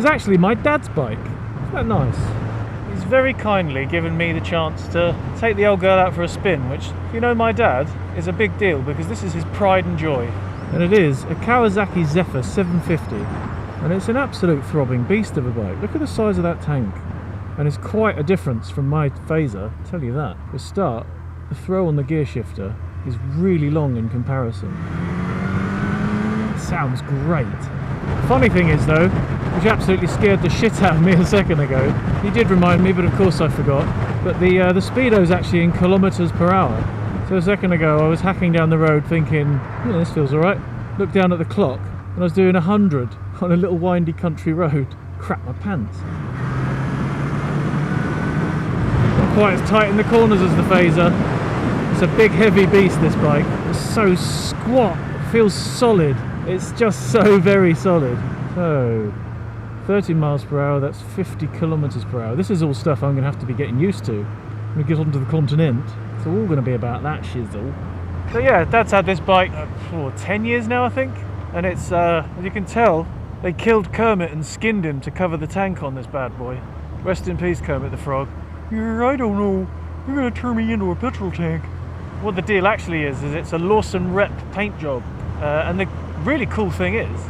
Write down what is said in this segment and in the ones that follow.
actually my dad's bike. Isn't that nice? He's very kindly given me the chance to take the old girl out for a spin, which, if you know my dad, is a big deal because this is his pride and joy. And it is a Kawasaki Zephyr 750, and it's an absolute throbbing beast of a bike. Look at the size of that tank, and it's quite a difference from my Phaser, I'll tell you that. For a start, the throw on the gear shifter is really long in comparison. It sounds great. Funny thing is though, which absolutely scared the shit out of me a second ago, he did remind me, but of course I forgot, but the speedo's actually in kilometers per hour. So a second ago I was hacking down the road thinking, yeah, this feels alright. Looked down at the clock and I was doing 100 on a little windy country road. Crap my pants. Not quite as tight in the corners as the Phaser. It's a big heavy beast, this bike. It's so squat, it feels solid. It's just so very solid. So 30 miles per hour, that's 50 kilometers per hour. This is all stuff I'm going to have to be getting used to when we get onto the continent. It's all going to be about that shizzle. So yeah, Dad's had this bike for 10 years now, I think. And it's, as you can tell, they killed Kermit and skinned him to cover the tank on this bad boy. Rest in peace, Kermit the Frog. Yeah, I don't know. You're going to turn me into a petrol tank. What the deal actually is it's a Lawson Rep paint job. And the really cool thing is,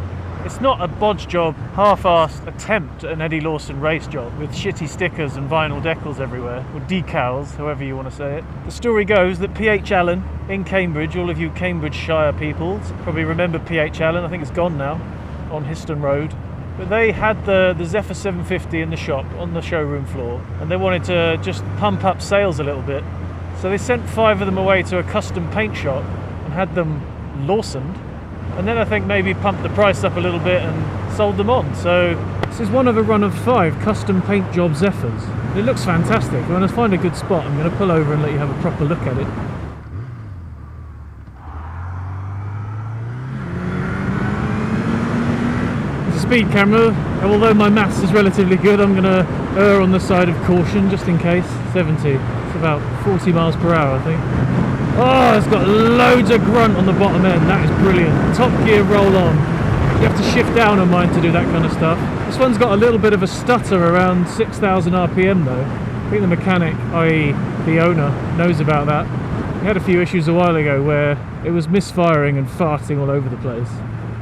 it's not a bodge job, half-assed attempt at an Eddie Lawson Race job with shitty stickers and vinyl decals everywhere, or decals, however you want to say it. The story goes that P.H. Allen in Cambridge, all of you Cambridgeshire peoples probably remember P.H. Allen, I think it's gone now, on Histon Road. But they had the Zephyr 750 in the shop on the showroom floor, and they wanted to just pump up sales a little bit. So they sent 5 of them away to a custom paint shop and had them Lawsoned. And then I think maybe pumped the price up a little bit and sold them on. So this is one of a run of 5 custom paint job Zephyrs. It looks fantastic. When I find a good spot, I'm going to pull over and let you have a proper look at it. It's a speed camera, and although my maths is relatively good, I'm going to err on the side of caution just in case. 70. It's about 40 miles per hour, I think. Oh, it's got loads of grunt on the bottom end. That is brilliant. Top gear roll on. You have to shift down on mine to do that kind of stuff. This one's got a little bit of a stutter around 6,000 RPM though. I think the mechanic, i.e. the owner, knows about that. We had a few issues a while ago where it was misfiring and farting all over the place.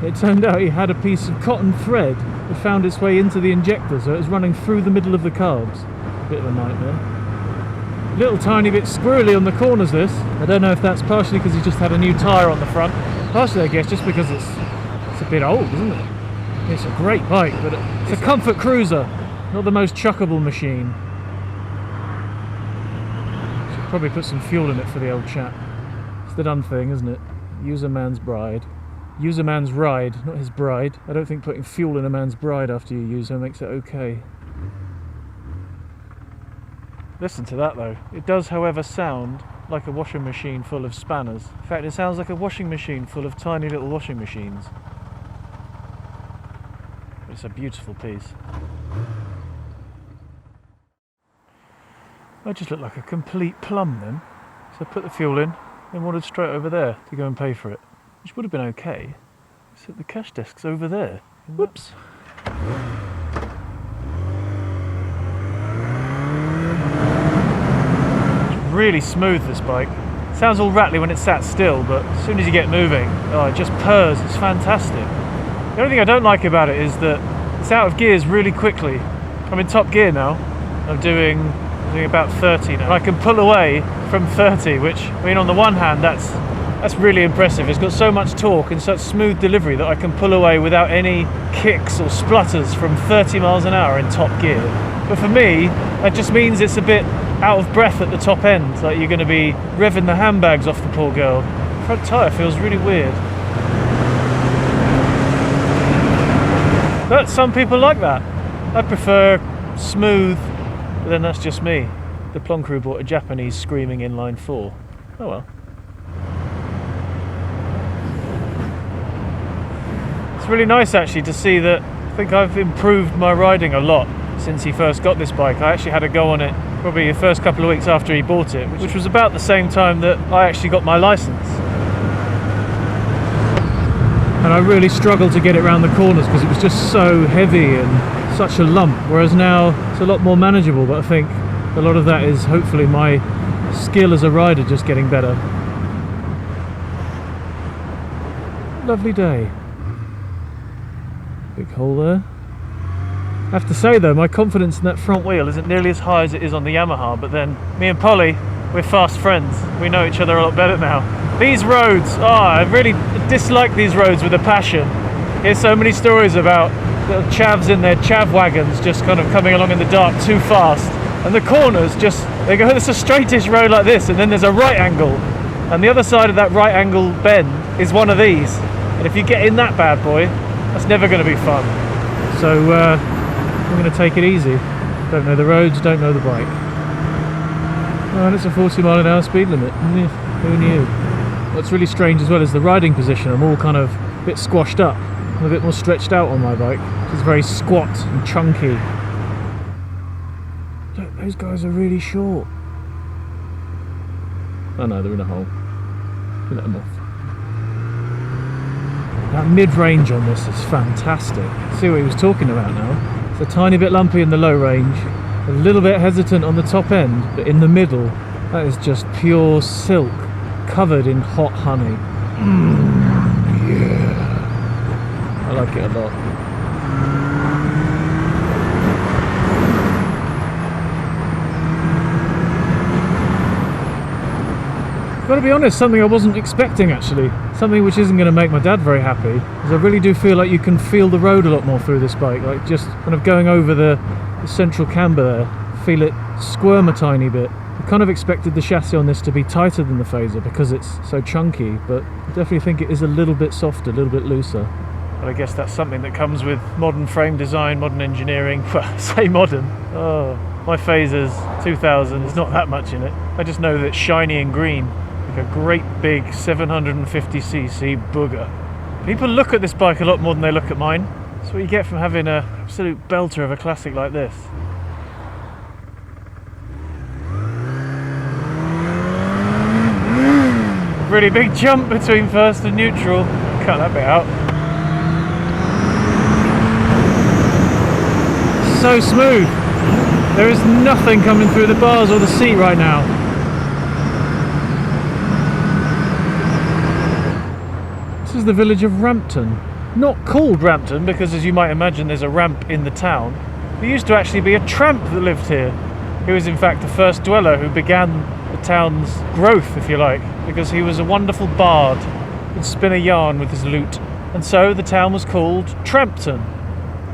It turned out he had a piece of cotton thread that found its way into the injector, so it was running through the middle of the carbs. A bit of a nightmare. Little tiny bit squirrely on the corners this. I don't know if that's partially because he's just had a new tyre on the front. Partially I guess just because it's a bit old, isn't it? It's a great bike, but it's a comfort cruiser, not the most chuckable machine. Should probably put some fuel in it for the old chap. It's the done thing, isn't it? Use a man's bride. Use a man's ride, not his bride. I don't think putting fuel in a man's bride after you use her makes it okay. Listen to that though. It does, however, sound like a washing machine full of spanners. In fact, it sounds like a washing machine full of tiny little washing machines. It's a beautiful piece. I just look like a complete plum then. So I put the fuel in and wandered straight over there to go and pay for it. Which would have been okay, except the cash desk's over there. Whoops. Really smooth, this bike. It sounds all rattly when it's sat still, but as soon as you get moving, oh, it just purrs. It's fantastic. The only thing I don't like about it is that it's out of gears really quickly. I'm in top gear now. I'm doing about 30 now. I can pull away from 30, which, I mean, on the one hand, that's really impressive. It's got so much torque and such smooth delivery that I can pull away without any kicks or splutters from 30 miles an hour in top gear. But for me, that just means it's a bit out of breath at the top end, like you're going to be revving the handbags off the poor girl. Front tyre feels really weird. But some people like that. I prefer smooth, but then that's just me. The Plum Crew bought a Japanese screaming inline 4. Oh well. It's really nice actually to see that. I think I've improved my riding a lot since he first got this bike. I actually had a go on it probably the first couple of weeks after he bought it, which was about the same time that I actually got my license. and I really struggled to get it around the corners because it was just so heavy and such a lump, whereas now it's a lot more manageable. But I think a lot of that is hopefully my skill as a rider just getting better. Lovely day. Big hole there. I have to say though, my confidence in that front wheel isn't nearly as high as it is on the Yamaha, but then me and Polly, we're fast friends. We know each other a lot better now. These roads, I really dislike these roads with a passion. Here's so many stories about little chavs in their chav wagons just kind of coming along in the dark too fast. And the corners just, they go, it's a straightish road like this, and then there's a right angle. And the other side of that right angle bend is one of these. And if you get in that bad boy, that's never going to be fun. So I'm going to take it easy. Don't know the roads, don't know the bike. Oh, and it's a 40-mile-an-hour speed limit. Who knew? What's really strange as well is the riding position. I'm all kind of a bit squashed up. I'm a bit more stretched out on my bike. It's very squat and chunky. Look, those guys are really short. Oh no, they're in a hole. Let them off. That mid-range on this is fantastic. See what he was talking about now. It's a tiny bit lumpy in the low range, a little bit hesitant on the top end, but in the middle, that is just pure silk, covered in hot honey. Yeah. I like it a lot. Got to be honest, something I wasn't expecting actually. Something which isn't going to make my dad very happy, because I really do feel like you can feel the road a lot more through this bike. Like just kind of going over the central camber there, feel it squirm a tiny bit. I kind of expected the chassis on this to be tighter than the Phaser because it's so chunky, but I definitely think it is a little bit softer, a little bit looser. But I guess that's something that comes with modern frame design, modern engineering. Well, say modern. Oh, my Phaser's 2000, there's not that much in it. I just know that it's shiny and green. A great big 750cc booger. People look at this bike a lot more than they look at mine. That's what you get from having an absolute belter of a classic like this. Really big jump between first and neutral. Cut that bit out. So smooth. There is nothing coming through the bars or the seat right now. This is the village of Rampton. Not called Rampton because, as you might imagine, there's a ramp in the town. There used to actually be a tramp that lived here. He was in fact the first dweller who began the town's growth, if you like, because he was a wonderful bard who'd spin a yarn with his lute. And so the town was called Trampton.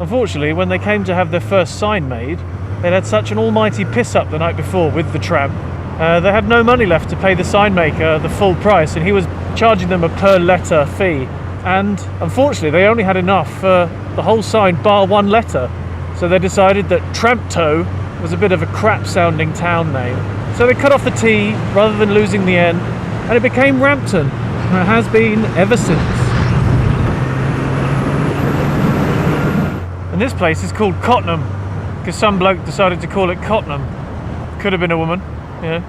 Unfortunately, when they came to have their first sign made, they'd had such an almighty piss up the night before with the tramp. They had no money left to pay the sign maker the full price, and he was charging them a per letter fee. And unfortunately, they only had enough for the whole sign bar one letter. So they decided that Trampto was a bit of a crap sounding town name. So they cut off the T rather than losing the N, and it became Rampton. And it has been ever since. And this place is called Cottenham because some bloke decided to call it Cottenham. Could have been a woman. Yeah.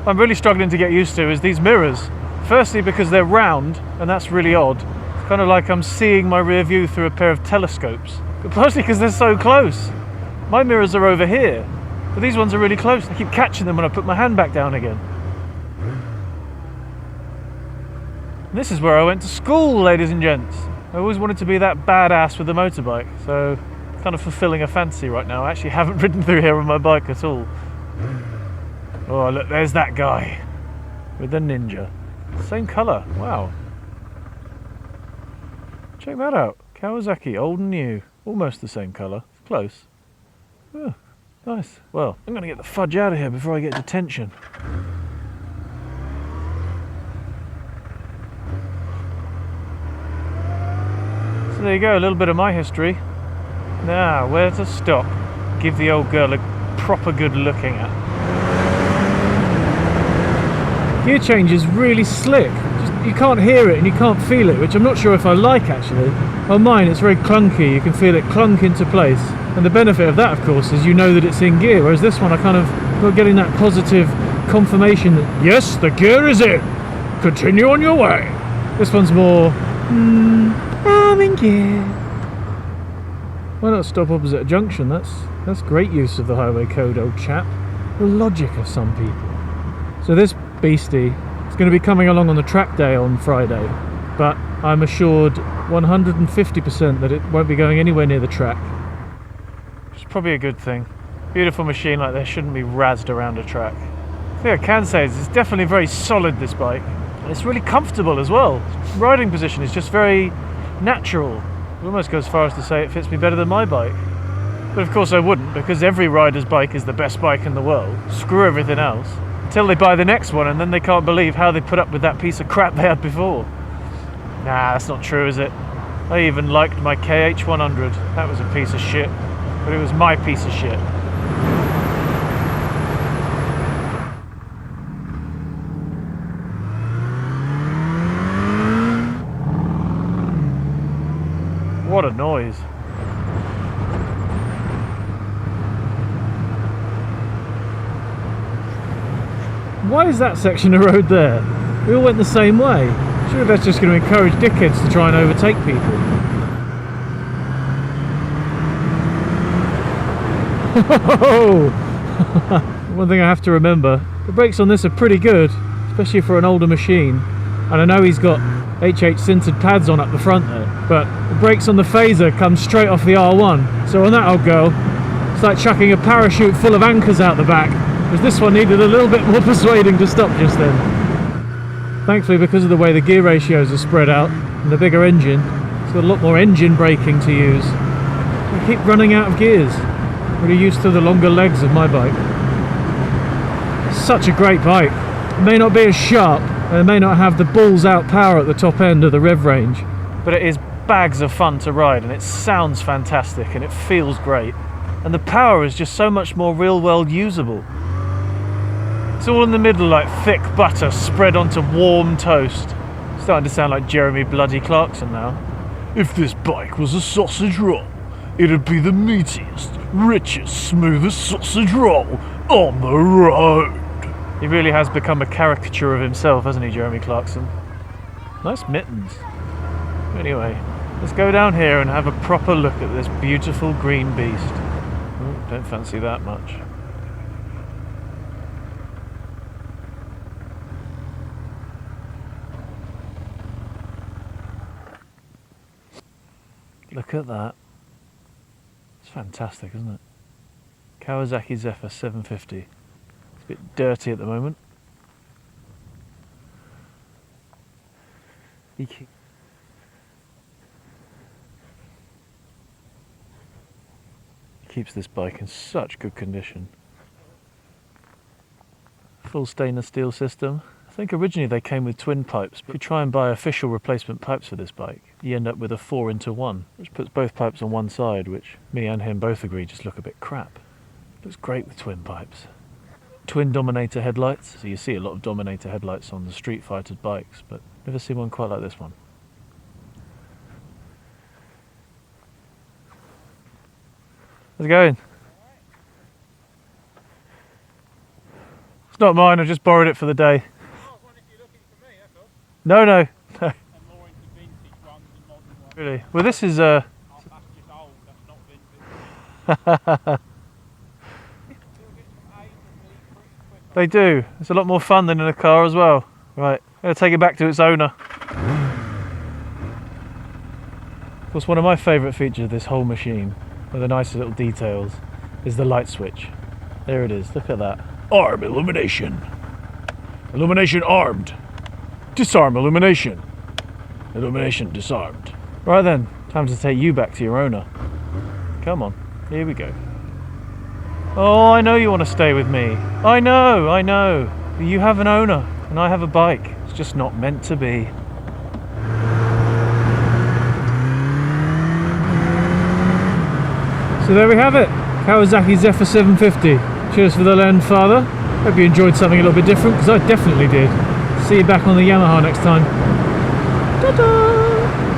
I'm really struggling to get used to is these mirrors. Firstly because they're round, and that's really odd. It's kind of like I'm seeing my rear view through a pair of telescopes. But mostly because they're so close. My mirrors are over here, but these ones are really close. I keep catching them when I put my hand back down again. And this is where I went to school, ladies and gents. I always wanted to be that badass with a motorbike, so kind of fulfilling a fantasy right now. I actually haven't ridden through here on my bike at all. Oh look, there's that guy with the Ninja. Same colour, wow. Check that out. Kawasaki, old and new. Almost the same colour. Close. Oh, nice. Well, I'm going to get the fudge out of here before I get detention. So there you go, a little bit of my history. Now, where to stop? Give the old girl a proper good looking at. Gear change is really slick. You can't hear it and you can't feel it, which I'm not sure if I like actually. On mine it's very clunky, you can feel it clunk into place. And the benefit of that of course is you know that it's in gear, whereas this one I kind of got getting that positive confirmation that yes, the gear is in, continue on your way. This one's more I'm in gear. Why not stop opposite a junction? That's great use of the highway code, old chap. The logic of some people. So this beastie is going to be coming along on the track day on Friday, but I'm assured 150% that it won't be going anywhere near the track. Which is probably a good thing. Beautiful machine like this shouldn't be razzed around a track. The thing I can say is it's definitely very solid, this bike. And it's really comfortable as well. Riding position is just very natural. It almost goes as far as to say it fits me better than my bike. But of course I wouldn't, because every rider's bike is the best bike in the world. Screw everything else. Until they buy the next one, and then they can't believe how they put up with that piece of crap they had before. Nah, that's not true, is it? I even liked my KH100. That was a piece of shit. But it was my piece of shit. What a noise. Why is that section of road there? We all went the same way. Surely that's just going to encourage dickheads to try and overtake people. One thing I have to remember, the brakes on this are pretty good, especially for an older machine. And I know he's got HH sintered pads on up the front there, but the brakes on the Phaser come straight off the R1. So on that old girl, it's like chucking a parachute full of anchors out the back, because this one needed a little bit more persuading to stop just then. Thankfully, because of the way the gear ratios are spread out and the bigger engine, it's got a lot more engine braking to use. I keep running out of gears. Really used to the longer legs of my bike. Such a great bike. It may not be as sharp, and it may not have the balls out power at the top end of the rev range, but it is bags of fun to ride, and it sounds fantastic and it feels great. And the power is just so much more real world usable. It's all in the middle like thick butter spread onto warm toast. Starting to sound like Jeremy Bloody Clarkson now. If this bike was a sausage roll, it'd be the meatiest, richest, smoothest sausage roll on the road. He really has become a caricature of himself, hasn't he, Jeremy Clarkson? Nice mittens. Anyway, let's go down here and have a proper look at this beautiful green beast. Oh, don't fancy that much. Look at that. It's fantastic, isn't it? Kawasaki Zephyr 750. It's a bit dirty at the moment. He keeps this bike in such good condition. Full stainless steel system. I think originally they came with twin pipes, but if you try and buy official replacement pipes for this bike, you end up with a 4-into-1, which puts both pipes on one side, which me and him both agree just look a bit crap. Looks great with twin pipes. Twin Dominator headlights, so you see a lot of Dominator headlights on the Street Fighter bikes, but never seen one quite like this one. How's it going? It's not mine, I just borrowed it for the day. No. I'm more into vintage ones than modern ones. Really? Well, this is that's just old, that's not vintage. They do. It's a lot more fun than in a car as well. Right, I'm going to take it back to its owner. Of course, one of my favourite features of this whole machine, with the nice little details, is the light switch. There it is, look at that. Arm illumination. Illumination armed. Disarm illumination. Illumination disarmed. Right then, time to take you back to your owner. Come on, here we go. Oh, I know you want to stay with me. I know. You have an owner, and I have a bike. It's just not meant to be. So there we have it. Kawasaki Zephyr 750. Cheers for the land, father. Hope you enjoyed something a little bit different, because I definitely did. See you back on the Yamaha next time. Ta-da!